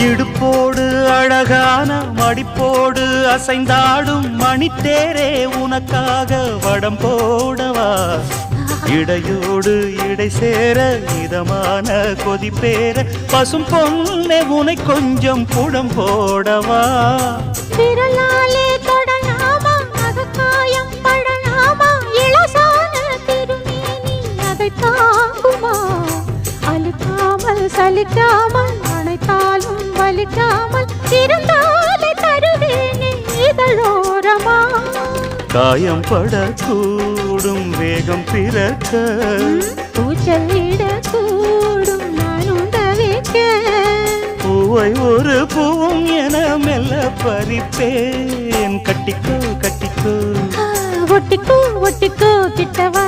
இடுப்போடு அழகான மடிப்போடு அசைந்தாடும் மணித்தேரே உனக்காக வடம் போடவா இடையோடு இடை சேர இதமான கொதிப்பேர பசும் பொண்ணே உனை கொஞ்சம் புடம் போடவா விரலாலே தொடலாமா அகக்காயம் படலாமா இளசான திருமேனி அதை தாங்குமா அழுக்காமல் சலிக்காமல் அணைத்தாலும் வலிக்காமல் இருந்தாலே தருவேனே இதழோரமா காயம் படக்கூடும் வேகம் பிறக்க பூச்சலிடக்கூடும் நானும் தவிக்க பூவை ஒரு பூவும் என மெல்ல பறிப்பேன் கட்டிக்கோ கட்டிக்கோ ஒட்டிக்கோ ஒட்டிக்கோ கிட்டவா